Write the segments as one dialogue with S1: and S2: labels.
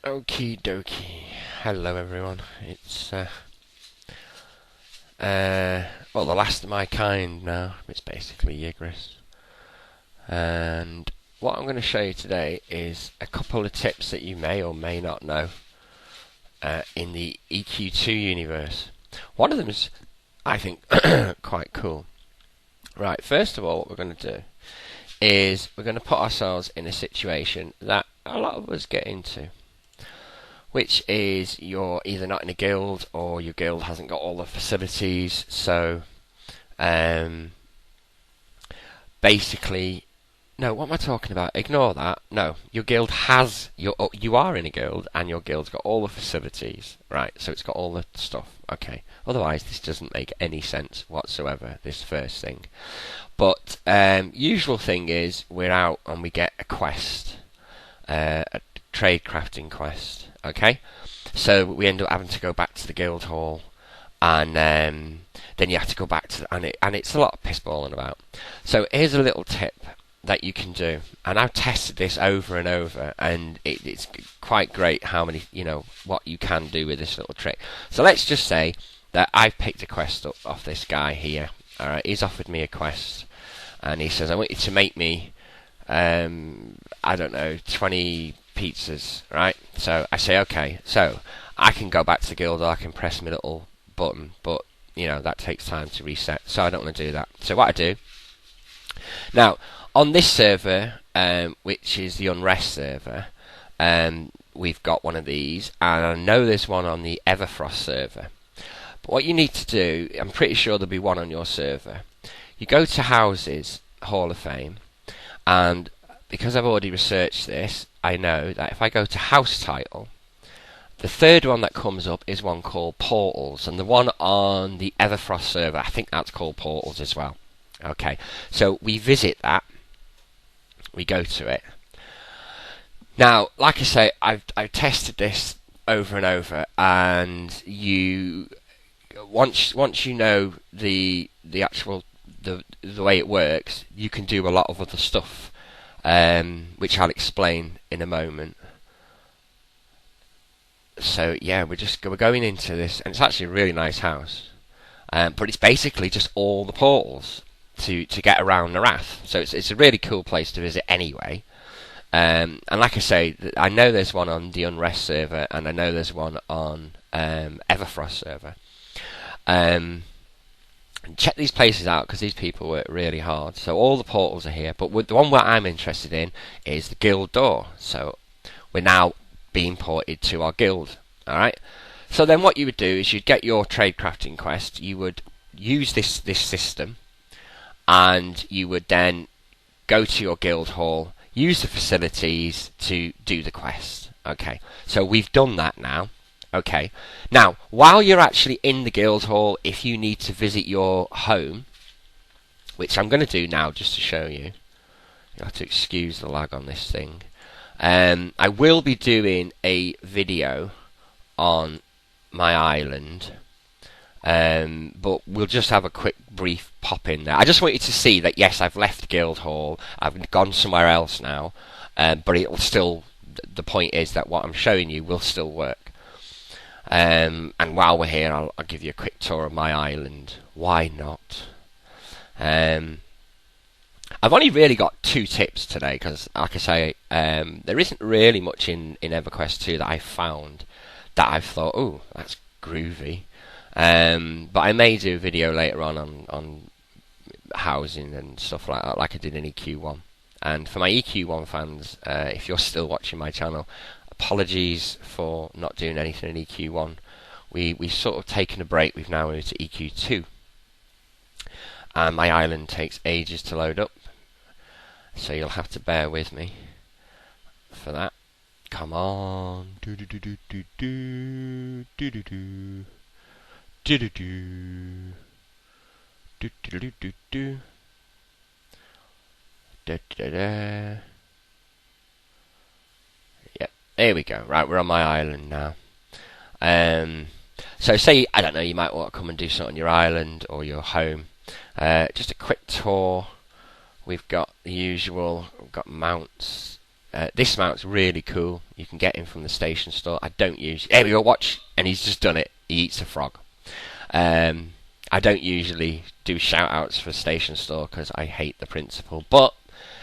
S1: Okie dokie. Hello everyone. It's well, the last of my kind now. It's basically Ygritte. And what I'm going to show you today is a couple of tips that you may or may not know in the eq2 universe. One of them is, I think, quite cool. Right, first of all, what we're going to do is we're going to put ourselves in a situation that a lot of us get into, which is you're either not in a guild or your guild hasn't got all the facilities. So um, basically, no, what am I talking about? Ignore that. No, your guild has you are in a guild and your guild's got all the facilities, right? So it's got all the stuff. Okay. Otherwise, this doesn't make any sense whatsoever. This first thing, but usual thing is we're out and we get a quest, a trade crafting quest. Okay, so we end up having to go back to the guild hall, and then you have to go back to and it's a lot of pissballing about. So here's a little tip that you can do, and I've tested this over and over, and it's quite great how many what you can do with this little trick. So let's just say that I've picked a quest up off this guy here. All right, he's offered me a quest, and he says, "I want you to make me, I don't know, 20 pizzas," right? So I say, okay. So I can go back to the guild, or I can press my little button, but that takes time to reset. So I don't want to do that. So what I do now on this server, which is the Unrest server, we've got one of these, and I know there's one on the Everfrost server. But what you need to do, I'm pretty sure there'll be one on your server. You go to Houses, Hall of Fame, and because I've already researched this, I know that if I go to House Title, the third one that comes up is one called Portals, and the one on the Everfrost server, I think that's called Portals as well. Okay, so we visit that, we go to it. Now, like I say, I've tested this over and over, and once you know the actual the way it works, you can do a lot of other stuff, which I'll explain in a moment. So yeah, we're going into this, and it's actually a really nice house, but it's basically just all the portals to get around the Wrath. So it's a really cool place to visit anyway. And like I say, I know there's one on the Unrest server, and I know there's one on Everfrost server. Check these places out because these people work really hard. So all the portals are here, but the one where I'm interested in is the guild door. So we're now being ported to our guild. Alright, so then what you would do is you'd get your trade crafting quest, you would use this system, and you would then go to your guild hall, use the facilities to do the quest. Okay, so we've done that now. Okay, now while you're actually in the guild hall, if you need to visit your home, which I'm going to do now just to show you, you'll have to excuse the lag on this thing. I will be doing a video on my island, but we'll just have a quick brief pop in there. I just want you to see that yes, I've left Guildhall, I've gone somewhere else now, but it'll still, the point is that what I'm showing you will still work. And while we're here, I'll give you a quick tour of my island. Why not? I've only really got 2 tips today because, like I say, there isn't really much in EverQuest 2 that I found that I've thought, oh, that's groovy. But I may do a video later on housing and stuff like that, like I did in eq1. And for my eq1 fans, if you're still watching my channel, apologies for not doing anything in eq1. We've sort of taken a break. We've now moved to eq2. And my island takes ages to load up, so you'll have to bear with me for that. Come on. Do do do do do do do do do do do do do do do do da da da. Yep, there we go. Right, we're on my island now. So say, I don't know, you might want to come and do something on your island or your home. Just a quick tour. We've got the usual. We've got mounts This mount's really cool. You can get him from the station store. I don't use. There we go. Watch, and he's just done it. He eats a frog. I don't usually do shout outs for station store because I hate the principle, but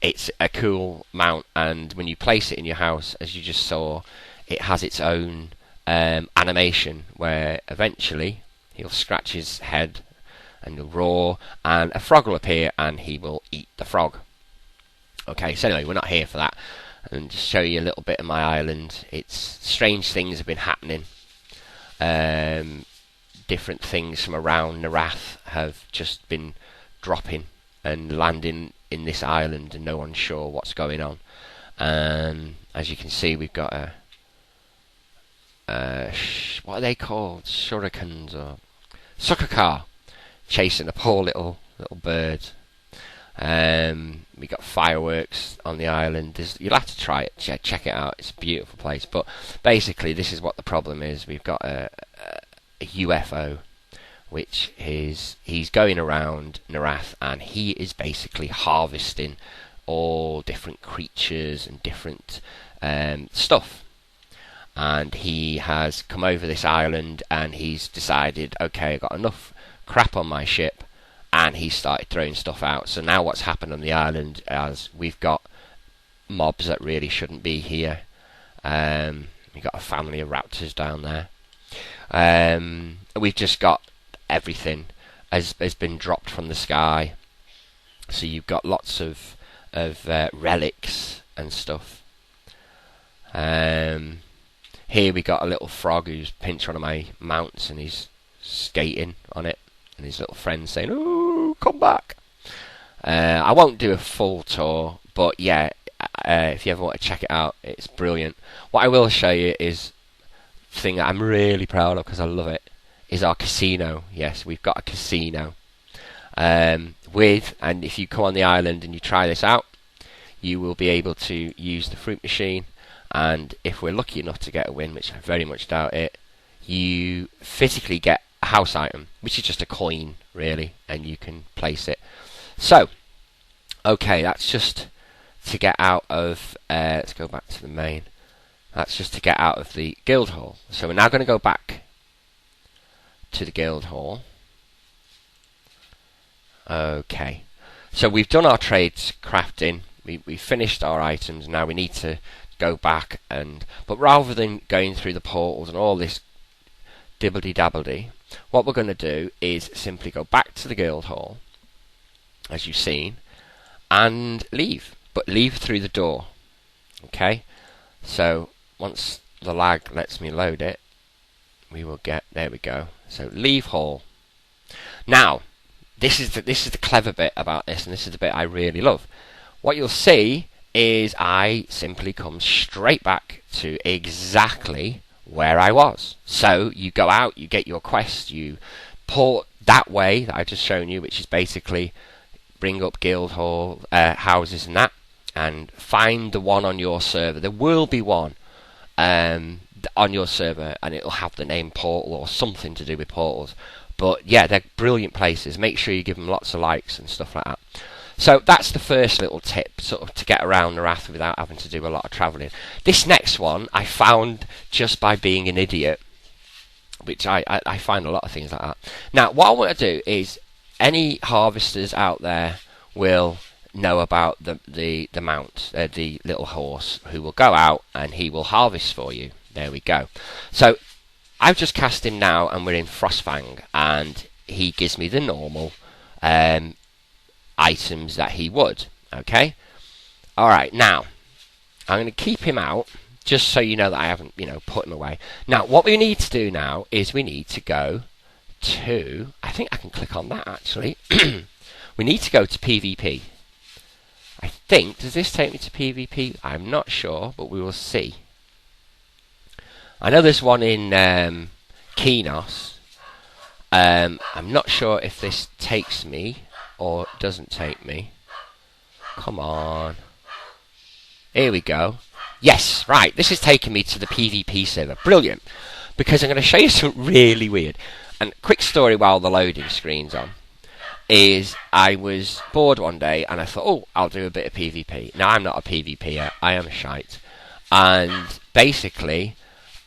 S1: it's a cool mount, and when you place it in your house, as you just saw, it has its own animation where eventually he'll scratch his head and he'll roar, and a frog will appear and he will eat the frog. Okay, so anyway, we're not here for that. And just show you a little bit of my island. It's strange things have been happening. Different things from around Narath have just been dropping and landing in this island, and no one's sure what's going on. As you can see, we've got what are they called? Shurikens or sucker car chasing a poor little bird. We got fireworks on the island. You'll have to try it, check it out. It's a beautiful place. But basically, this is what the problem is. We've got a UFO, which he's going around Narath, and he is basically harvesting all different creatures and different stuff. And he has come over this island, and he's decided, okay, I've got enough crap on my ship, and he started throwing stuff out. So now what's happened on the island is we've got mobs that really shouldn't be here. We've got a family of raptors down there. We've just got everything has been dropped from the sky. So you've got lots of relics and stuff. Here we got a little frog who's pinched one of my mounts, and he's skating on it, and his little friend's saying, "Ooh, come back." I won't do a full tour, but yeah, if you ever want to check it out, it's brilliant. What I will show you is the thing that I'm really proud of because I love it, is our casino. Yes, we've got a casino. And if you come on the island and you try this out, you will be able to use the fruit machine, and if we're lucky enough to get a win, which I very much doubt it, you physically get a house item, which is just a coin really, and you can place it. So okay, that's just to get out of let's go back to the main. That's just to get out of the guild hall. So we're now going to go back to the guild hall. Okay, so we've done our trades crafting, we finished our items. Now we need to go back, but rather than going through the portals and all this dibbledy dabbledy, what we're going to do is simply go back to the guild hall, as you've seen, and leave, but leave through the door. Okay, so once the lag lets me load it, we will get, there we go. So leave hall. Now this is the clever bit about this, and this is the bit I really love. What you'll see is I simply come straight back to exactly where I was. So you go out, you get your quest, you port that way that I've just shown you, which is basically bring up guild hall houses and that, and find the one on your server. There will be one on your server, and it'll have the name portal or something to do with portals. But yeah, they're brilliant places. Make sure you give them lots of likes and stuff like that. So that's the first little tip, sort of to get around Narath without having to do a lot of travelling. This next one I found just by being an idiot, which I find a lot of things like that. Now what I want to do is, any harvesters out there will know about the mount, the little horse, who will go out and he will harvest for you. There we go. So I've just cast him now, and we're in Frostfang, and he gives me the normal items that he would. Okay, alright, now I'm going to keep him out just so you know that I haven't put him away. Now what we need to do now is we need to go to, I think I can click on that actually. We need to go to PvP. I think, does this take me to PvP? I'm not sure, but we will see. I know there's one in Kenos. I'm not sure if this takes me or doesn't take me. Come on. Here we go. Yes, right, this is taking me to the PvP server. Brilliant. Because I'm going to show you something really weird. And quick story while the loading screen's on. is I was bored one day and I thought, oh, I'll do a bit of PvP. Now, I'm not a PvPer, I am a shite. And basically,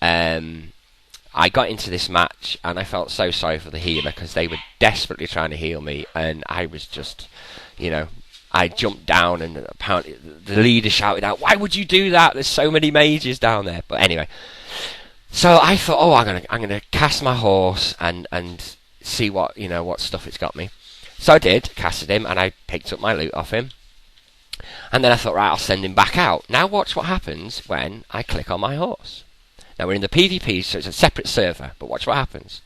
S1: I got into this match and I felt so sorry for the healer because they were desperately trying to heal me, and I was just, I jumped down and apparently the leader shouted out, "Why would you do that? There's so many mages down there." But anyway, so I thought, oh, I'm gonna cast my horse and see what stuff it's got me. So I did, casted him, and I picked up my loot off him. And then I thought, right, I'll send him back out. Now watch what happens when I click on my horse. Now we're in the PvP, so it's a separate server, but watch what happens.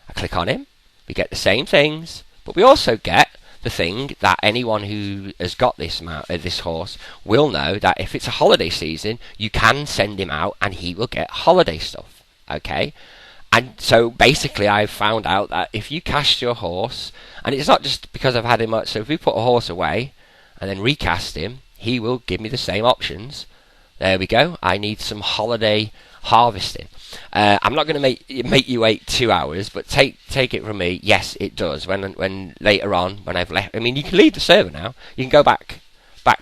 S1: I click on him, we get the same things, but we also get the thing that anyone who has got this horse will know, that if it's a holiday season, you can send him out and he will get holiday stuff. Okay? And so basically I've found out that if you cast your horse, and it's not just because I've had him much, so if we put a horse away and then recast him, he will give me the same options. There we go. I need some holiday harvesting. I'm not going to make you wait 2 hours, but take it from me, yes, it does. When later on, when I've left, I mean, you can leave the server now. You can go back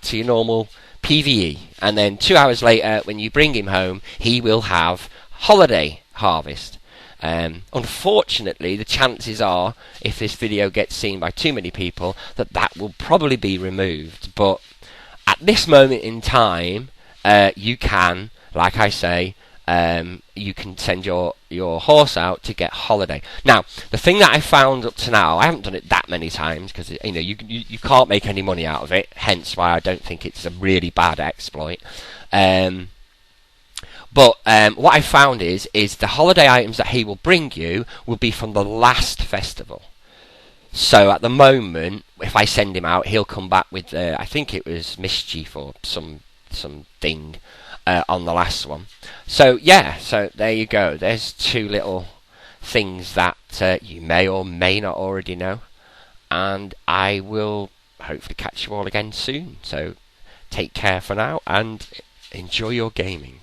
S1: to your normal PvE, and then 2 hours later, when you bring him home, he will have holiday harvest. Unfortunately, the chances are, if this video gets seen by too many people, that will probably be removed. But at this moment in time, you can, like I say, you can send your horse out to get holiday. Now, the thing that I found up to now, I haven't done it that many times because you can't make any money out of it. Hence why I don't think it's a really bad exploit. But what I found is the holiday items that he will bring you will be from the last festival. So at the moment, if I send him out, he'll come back with I think it was mischief or some thing on the last one. So yeah, so there you go. There's two little things that you may or may not already know, and I will hopefully catch you all again soon. So take care for now and enjoy your gaming.